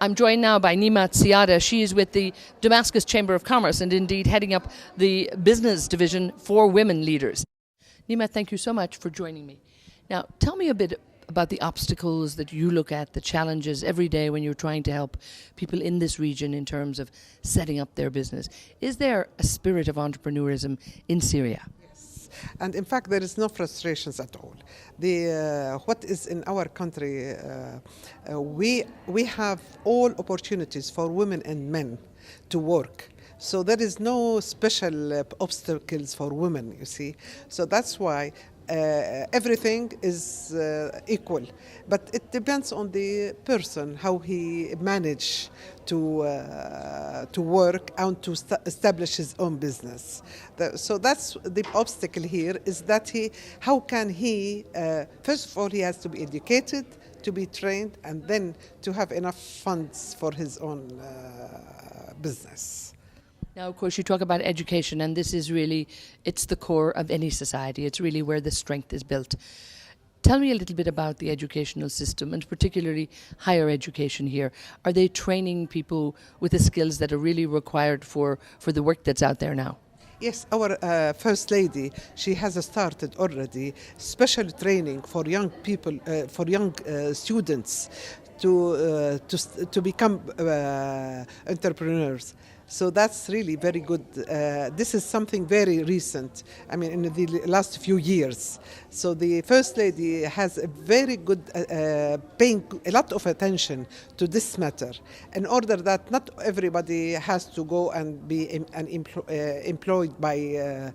I'm joined now by Nimat Siyada. She is with the Damascus Chamber of Commerce and indeed heading up the business division for women leaders. Nimat, thank you so much for joining me. Now, tell me a bit about the obstacles that you look at, the challenges every day when you're trying to help people in this region in terms of setting up their business. Is there a spirit of entrepreneurism in Syria? And in fact, there is no frustrations at all. What is in our country, we have all opportunities for women and men to work. So there is no special obstacles for women, you see. So that's why everything is equal, but it depends on the person how he manage to work and to establish his own business. So that's the obstacle here, is that how can he first of all he has to be educated, to be trained, and then to have enough funds for his own business. Now, of course, you talk about education, and this is really, it's the core of any society. It's really where the strength is built. Tell me a little bit about the educational system, and particularly higher education here. Are they training people with the skills that are really required for the work that's out there now? Yes, our First Lady, she has started already special training for young people, for young students to become entrepreneurs. So that's really very good. This is something very recent, I mean, in the last few years. So the First Lady has a very good, paying a lot of attention to this matter, in order that not everybody has to go and be employed by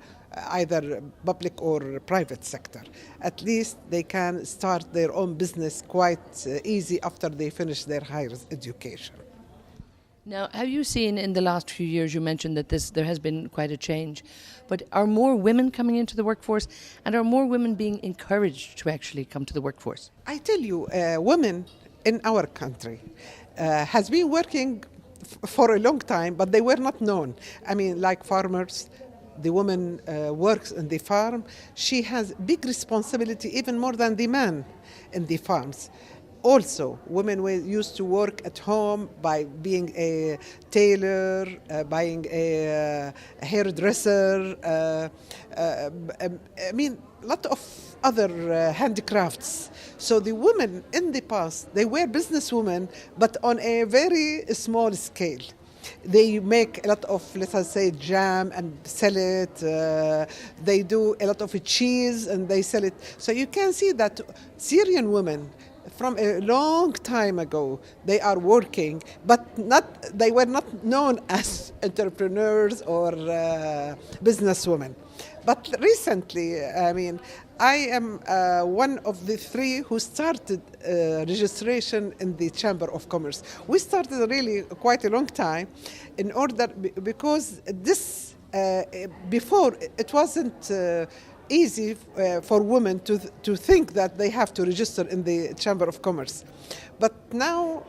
either public or private sector. At least they can start their own business quite easy after they finish their higher education. Now, have you seen in the last few years, you mentioned that there has been quite a change, but are more women coming into the workforce, and are more women being encouraged to actually come to the workforce? I tell you, women in our country has been working for a long time, but they were not known. I mean, like farmers, the woman works in the farm. She has big responsibility, even more than the man in the farms. Also, women used to work at home by being a tailor, being a hairdresser, I mean, a lot of other handicrafts. So the women in the past, they were businesswomen, but on a very small scale. They make a lot of, let us say, jam and sell it. They do a lot of cheese and they sell it. So you can see that Syrian women, from a long time ago, they are working, but they were not known as entrepreneurs or businesswomen. But recently, I mean, I am one of the three who started registration in the Chamber of Commerce. We started really quite a long time, in order because this before it wasn't easy for women to think that they have to register in the Chamber of Commerce. But now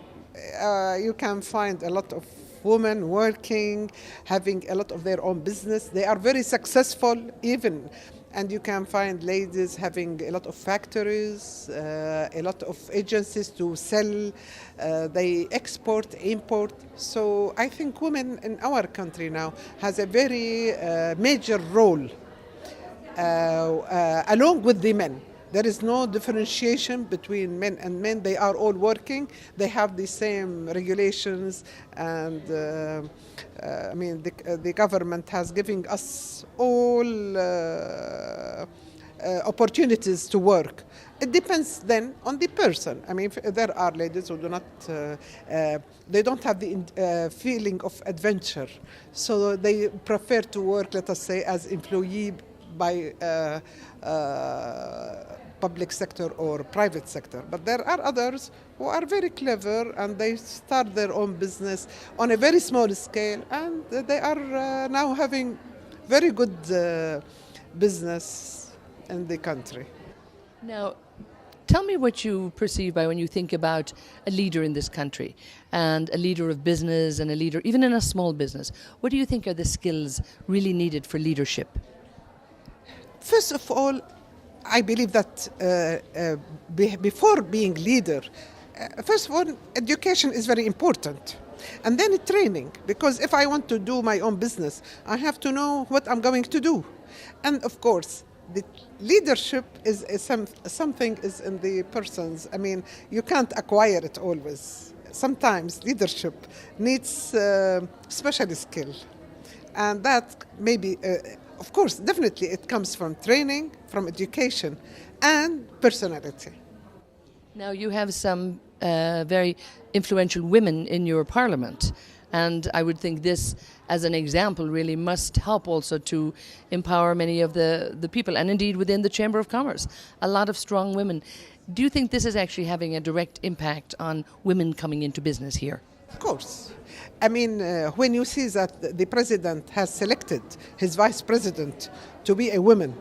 you can find a lot of women working, having a lot of their own business. They are very successful even. And you can find ladies having a lot of factories, a lot of agencies to sell. They export, import. So I think women in our country now has a very major role along with the men. There is no differentiation between men and men. They are all working. They have the same regulations, and I mean, the government has given us all opportunities to work. It depends then on the person. I mean, there are ladies who do not, they don't have the feeling of adventure, so they prefer to work, let us say, as employee by public sector or private sector. But there are others who are very clever and they start their own business on a very small scale, and they are now having very good business in the country. Now, tell me what you perceive by when you think about a leader in this country, and a leader of business, and a leader even in a small business. What do you think are the skills really needed for leadership? First of all, I believe that before being leader, First of all, education is very important. And then training, because if I want to do my own business, I have to know what I'm going to do. And of course, the leadership is something is in the persons. I mean, you can't acquire it always. Sometimes leadership needs special skill. And that maybe, of course, definitely it comes from training, from education, and personality. Now, you have some very influential women in your parliament, and I would think this, as an example, really must help also to empower many of the people, and indeed within the Chamber of Commerce, a lot of strong women. Do you think this is actually having a direct impact on women coming into business here? Of course. I mean, when you see that the president has selected his vice president to be a woman,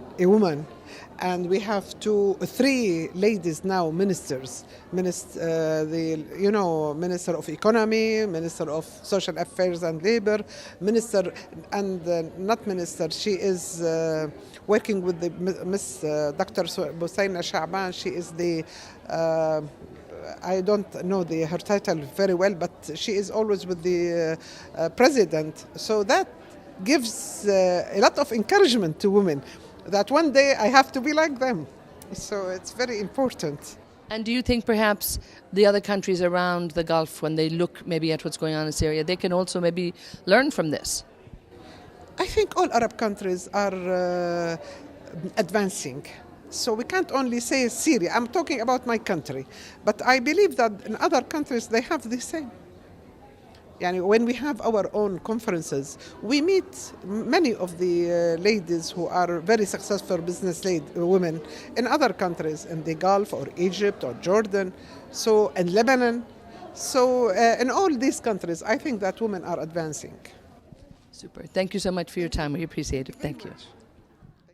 and we have three ladies now ministers, Minister of Economy, Minister of Social Affairs and Labor, Minister and not minister. She is working with the Miss Dr. Busaina Shaban. She is the I don't know her title very well, but she is always with the president. So that gives a lot of encouragement to women that one day I have to be like them. So it's very important. And do you think perhaps the other countries around the Gulf, when they look maybe at what's going on in Syria, they can also maybe learn from this? I think all Arab countries are advancing. So we can't only say Syria. I'm talking about my country. But I believe that in other countries they have the same. When we have our own conferences, we meet many of the ladies who are very successful business women in other countries, in the Gulf or Egypt or Jordan, so in Lebanon. So in all these countries, I think that women are advancing. Super. Thank you so much for your time. We appreciate it. Thank you.